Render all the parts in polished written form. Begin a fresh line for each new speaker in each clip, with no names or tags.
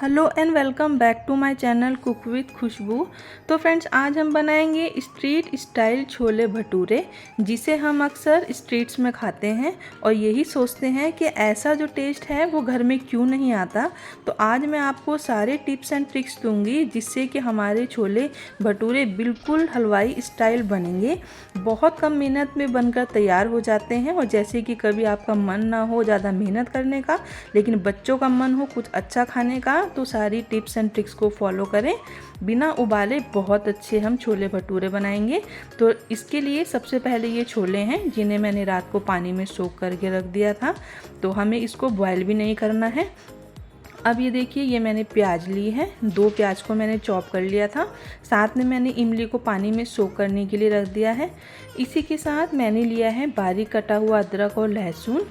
Hello and welcome back to my channel cook with Khushboo. तो friends, आज हम बनाएंगे स्ट्रीट स्टाइल छोले भटूरे, जिसे हम अक्सर स्ट्रीट्स में खाते हैं और यही सोचते हैं कि ऐसा जो टेस्ट है वो घर में क्यों नहीं आता। तो आज मैं आपको सारे टिप्स एंड ट्रिक्स दूंगी जिससे कि हमारे छोले भटूरे बिल्कुल हलवाई स्टाइल बनेंगे। बहुत कम मेहनत में बनकर तैयार हो जाते हैं और जैसे कि कभी आपका मन ना हो ज़्यादा मेहनत करने का, लेकिन बच्चों का मन हो कुछ अच्छा खाने का, तो सारी टिप्स एंड ट्रिक्स को फॉलो करें। बिना उबाले बहुत अच्छे हम छोले भटूरे बनाएंगे। तो इसके लिए सबसे पहले ये छोले हैं जिन्हें मैंने रात को पानी में सोख करके रख दिया था, तो हमें इसको बॉयल भी नहीं करना है। अब ये देखिए, ये मैंने प्याज ली है, 2 प्याज को मैंने चॉप कर लिया था। साथ में मैंने इमली को पानी में सोख करने के लिए रख दिया है। इसी के साथ मैंने लिया है बारीक कटा हुआ अदरक और लहसुन।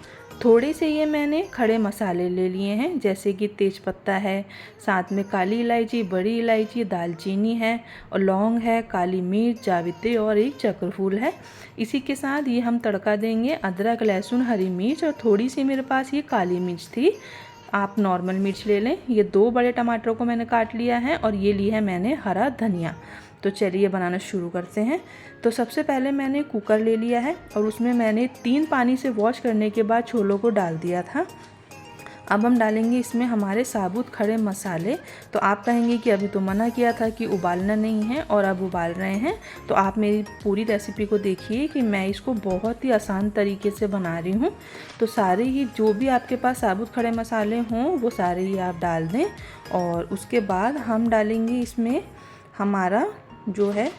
थोड़े से ये मैंने खड़े मसाले ले लिए हैं, जैसे कि तेज़पत्ता है, साथ में काली इलायची, बड़ी इलायची, दालचीनी है और लौंग है, काली मिर्च, जावित्री और एक चक्रफूल है। इसी के साथ ये हम तड़का देंगे, अदरक, लहसुन, हरी मिर्च और थोड़ी सी मेरे पास ये काली मिर्च थी, आप नॉर्मल मिर्च ले लें। ये 2 बड़े टमाटरों को मैंने काट लिया है और ये लिया है मैंने हरा धनिया। तो चलिए बनाना शुरू करते हैं। तो सबसे पहले मैंने कुकर ले लिया है और उसमें मैंने 3 पानी से वॉश करने के बाद छोलों को डाल दिया था। अब हम डालेंगे इसमें हमारे साबुत खड़े मसाले। तो आप कहेंगे कि अभी तो मना किया था कि उबालना नहीं है और अब उबाल रहे हैं। तो आप मेरी पूरी रेसिपी को देखिए कि मैं इसको बहुत ही आसान तरीके से बना रही हूँ। तो सारे ही जो भी आपके पास साबुत खड़े मसाले हों वो सारे ही आप डाल दें और उसके बाद हम डालेंगे इसमें हमारा जो है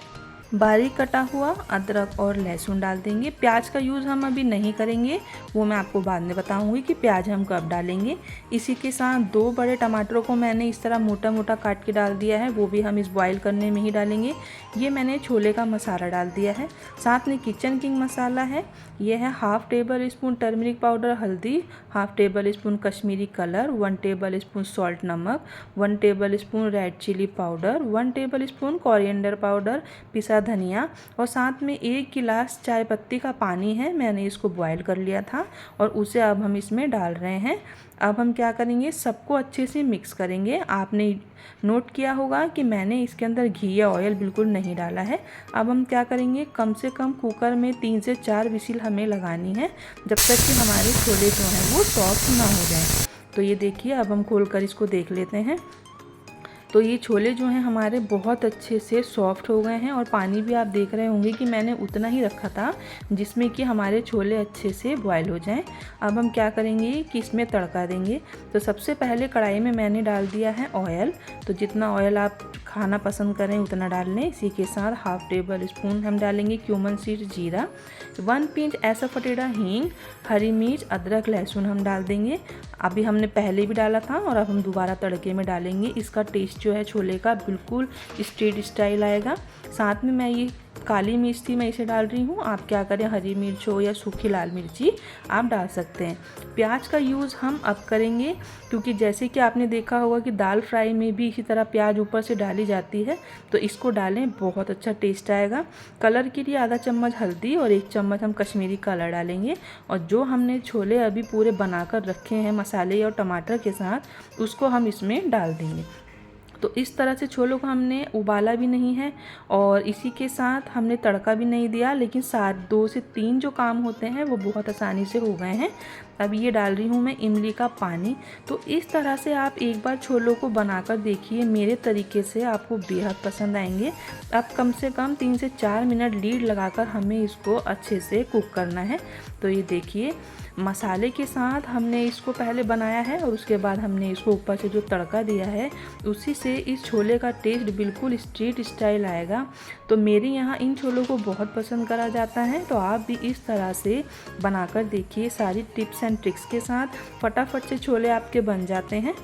बारीक कटा हुआ अदरक और लहसुन डाल देंगे। प्याज का यूज़ हम अभी नहीं करेंगे, वो मैं आपको बाद में बताऊंगी कि प्याज हम कब डालेंगे। इसी के साथ 2 बड़े टमाटरों को मैंने इस तरह मोटा मोटा काट के डाल दिया है, वो भी हम इस बॉईल करने में ही डालेंगे। ये मैंने छोले का मसाला डाल दिया है। साथ में किचन किंग मसाला है, ये है 1/2 टेबल स्पून टर्मरिक पाउडर हल्दी, 1/2 tablespoon Kashmiri colour, 1 tablespoon salt नमक, 1 tablespoon red chilli powder, 1 tablespoon coriander powder, पिसा धनिया और साथ में 1 गिलास चाय पत्ती का पानी है, मैंने इसको बॉईल कर लिया था और उसे अब हम इसमें डाल रहे हैं। अब हम क्या करेंगे, सबको अच्छे से मिक्स करेंगे। आपने नोट किया होगा कि मैंने इसके अंदर घी या ऑयल बिल्कुल नहीं डाला है। अब हम क्या करेंगे, कम से कम कुकर में 3 से 4 विसिल हमें लगानी है, जब तक कि हमारे छोले जो हैं वो सॉफ्ट ना हो जाएं। तो ये देखिए, अब हम खोलकर इसको देख लेते हैं। तो ये छोले जो हैं हमारे बहुत अच्छे से सॉफ्ट हो गए हैं और पानी भी आप देख रहे होंगे कि मैंने उतना ही रखा था जिसमें कि हमारे छोले अच्छे से बॉयल हो जाएं। अब हम क्या करेंगे कि इसमें तड़का देंगे। तो सबसे पहले कढ़ाई में मैंने डाल दिया है ऑयल। तो जितना ऑयल आप खाना पसंद करें उतना डाल लें। इसी के साथ 1/2 टेबल स्पून हम डालेंगे क्यूमन सीड जीरा, 1 पिंच ऐसा फटेड़ा हींग, हरी मिर्च, अदरक, लहसुन हम डाल देंगे। अभी हमने पहले भी डाला था और अब हम दोबारा तड़के में डालेंगे। इसका टेस्ट जो है छोले का बिल्कुल स्ट्रीट स्टाइल आएगा। साथ में मैं ये काली मिर्च थी, मैं इसे डाल रही हूँ। आप क्या करें, हरी मिर्च हो या सूखी लाल मिर्ची आप डाल सकते हैं। प्याज का यूज़ हम अब करेंगे क्योंकि जैसे कि आपने देखा होगा कि दाल फ्राई में भी इसी तरह प्याज ऊपर से डाली जाती है, तो इसको डालें, बहुत अच्छा टेस्ट आएगा। कलर के लिए आधा चम्मच हल्दी और 1 चम्मच हम कश्मीरी कलर डालेंगे। और जो हमने छोले अभी पूरे बनाकर रखे हैं मसाले और टमाटर के साथ, उसको हम इसमें डाल देंगे। तो इस तरह से छोलों को हमने उबाला भी नहीं है और इसी के साथ हमने तड़का भी नहीं दिया, लेकिन 2 से 3 जो काम होते हैं वो बहुत आसानी से हो गए हैं। अब ये डाल रही हूँ मैं इमली का पानी। तो इस तरह से आप एक बार छोलों को बनाकर देखिए, मेरे तरीके से आपको बेहद पसंद आएंगे। अब कम से कम 3 से 4 मिनट लीड लगाकर हमें इसको अच्छे से कुक करना है। तो ये देखिए, मसाले के साथ हमने इसको पहले बनाया है और उसके बाद हमने इसको ऊपर से जो तड़का दिया है उसी से इस छोले का टेस्ट बिल्कुल स्ट्रीट स्टाइल आएगा। तो मेरे यहाँ इन छोलों को बहुत पसंद करा जाता है। तो आप भी इस तरह से बनाकर देखिए, सारी टिप्स एंड ट्रिक्स के साथ फटाफट से छोले आपके बन जाते हैं।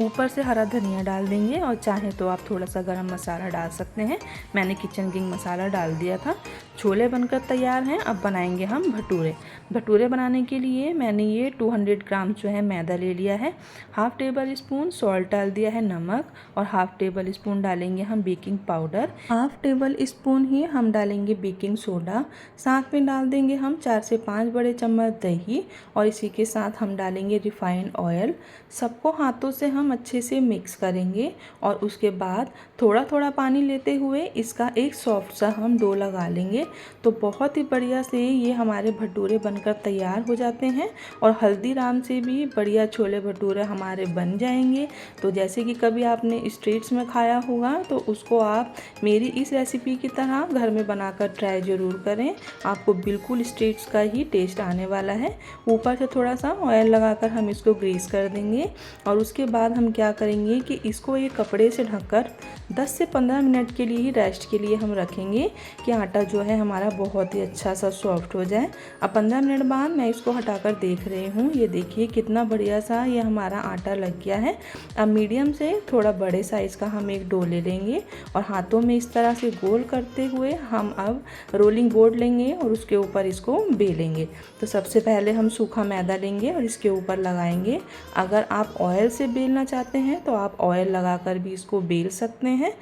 ऊपर से हरा धनिया डाल देंगे और चाहे तो आप थोड़ा सा गरम मसाला डाल सकते हैं। मैंने किचन किंग मसाला डाल दिया था। छोले बनकर तैयार हैं। अब बनाएंगे हम भटूरे। भटूरे बनाने के लिए मैंने ये 200 ग्राम जो है मैदा ले लिया है, 1/2 टेबल स्पून सॉल्ट डाल दिया है नमक और 1/2 टेबल स्पून डालेंगे हम बेकिंग पाउडर, 1/2 टेबल स्पून ही हम डालेंगे बेकिंग सोडा। साथ में डाल देंगे हम 4 से 5 बड़े चम्मच दही और इसी के साथ हम डालेंगे रिफाइंड ऑयल। सबको हाथों से हम हम अच्छे से मिक्स करेंगे और उसके बाद थोड़ा थोड़ा पानी लेते हुए इसका एक सॉफ्ट सा हम डो लगा लेंगे। तो बहुत ही बढ़िया से ये हमारे भटूरे बनकर तैयार हो जाते हैं और हल्दीराम से भी बढ़िया छोले भटूरे हमारे बन जाएंगे। तो जैसे कि कभी आपने स्ट्रीट्स में खाया होगा तो उसको आप मेरी इस रेसिपी की तरह घर में बनाकर ट्राई ज़रूर करें। आपको बिल्कुल स्ट्रीट्स का ही टेस्ट आने वाला है। ऊपर से थोड़ा सा ऑयल लगाकर हम इसको ग्रीस कर देंगे और उसके बाद हम क्या करेंगे कि इसको एक कपड़े से ढककर 10 से 15 मिनट के लिए ही रेस्ट के लिए हम रखेंगे कि आटा जो है हमारा बहुत ही अच्छा सा सॉफ्ट हो जाए। अब 15 मिनट बाद मैं इसको हटाकर देख रही हूँ। ये देखिए कितना बढ़िया सा ये हमारा आटा लग गया है। अब मीडियम से थोड़ा बड़े साइज़ का हम एक डो ले लेंगे और हाथों में इस तरह से गोल करते हुए हम अब रोलिंग बोर्ड लेंगे और उसके ऊपर इसको बेलेंगे। तो सबसे पहले हम सूखा मैदा लेंगे और इसके ऊपर लगाएंगे। अगर आप ऑयल से बेलना चाहते हैं तो आप ऑयल लगाकर भी इसको बेल सकते हैं।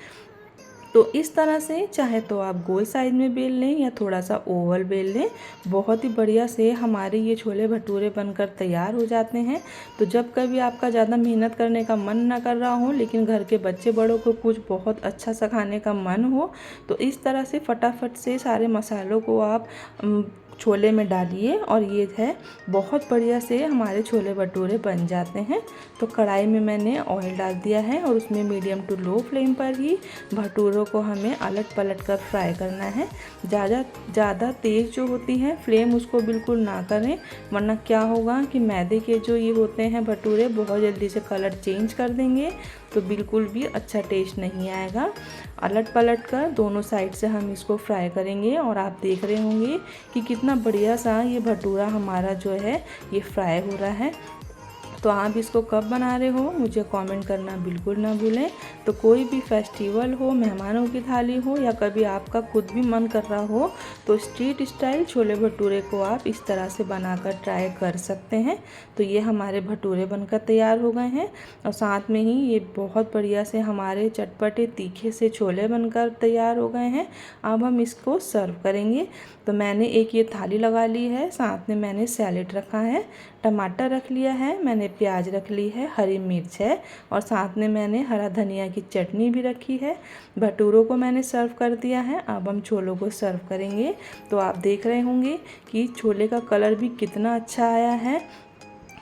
तो इस तरह से चाहे तो आप गोल साइज में बेल लें या थोड़ा सा ओवल बेल लें। बहुत ही बढ़िया से हमारे ये छोले भटूरे बनकर तैयार हो जाते हैं। तो जब कभी आपका ज़्यादा मेहनत करने का मन ना कर रहा हो लेकिन घर के बच्चे बड़ों को कुछ बहुत अच्छा सा खाने का मन हो तो इस तरह से फटाफट से सारे मसालों को आप छोले में डालिए और ये है बहुत बढ़िया से हमारे छोले भटूरे बन जाते हैं। तो कढ़ाई में मैंने ऑयल डाल दिया है और उसमें मीडियम टू लो फ्लेम पर ही भटूरों को हमें अलट पलट कर फ्राई करना है। ज़्यादा तेज़ जो होती है फ्लेम उसको बिल्कुल ना करें, वरना क्या होगा कि मैदे के जो ये होते हैं भटूरे बहुत जल्दी से कलर चेंज कर देंगे तो बिल्कुल भी अच्छा टेस्ट नहीं आएगा। अलट पलट कर दोनों साइड से हम इसको फ्राई करेंगे और आप देख रहे होंगे कि कितना बढ़िया सा ये भटूरा हमारा जो है ये फ्राई हो रहा है। तो आप इसको कब बना रहे हो मुझे कमेंट करना बिल्कुल ना भूलें। तो कोई भी फेस्टिवल हो, मेहमानों की थाली हो या कभी आपका खुद भी मन कर रहा हो तो स्ट्रीट स्टाइल छोले भटूरे को आप इस तरह से बनाकर ट्राई कर सकते हैं। तो ये हमारे भटूरे बनकर तैयार हो गए हैं और साथ में ही ये बहुत बढ़िया से हमारे चटपटे तीखे से छोले बनकर तैयार हो गए हैं। अब हम इसको सर्व करेंगे। तो मैंने एक ये थाली लगा ली है, साथ में मैंने सैलेड रखा है, टमाटर रख लिया है, मैंने प्याज रख ली है, हरी मिर्च है और साथ में मैंने हरा धनिया की चटनी भी रखी है। भटूरों को मैंने सर्व कर दिया है। अब हम छोलों को सर्व करेंगे। तो आप देख रहे होंगे कि छोले का कलर भी कितना अच्छा आया है।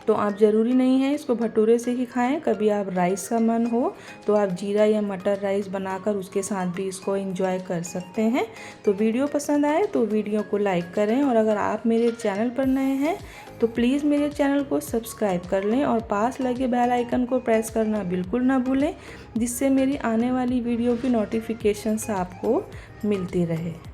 तो आप ज़रूरी नहीं है इसको भटूरे से ही खाएं, कभी आप राइस का मन हो तो आप जीरा या मटर राइस बनाकर उसके साथ भी इसको एंजॉय कर सकते हैं। तो वीडियो पसंद आए तो वीडियो को लाइक करें और अगर आप मेरे चैनल पर नए हैं तो प्लीज़ मेरे चैनल को सब्सक्राइब कर लें और पास लगे बेल आइकन को प्रेस करना बिल्कुल ना भूलें, जिससे मेरी आने वाली वीडियो की नोटिफिकेशंस आपको मिलती रहे।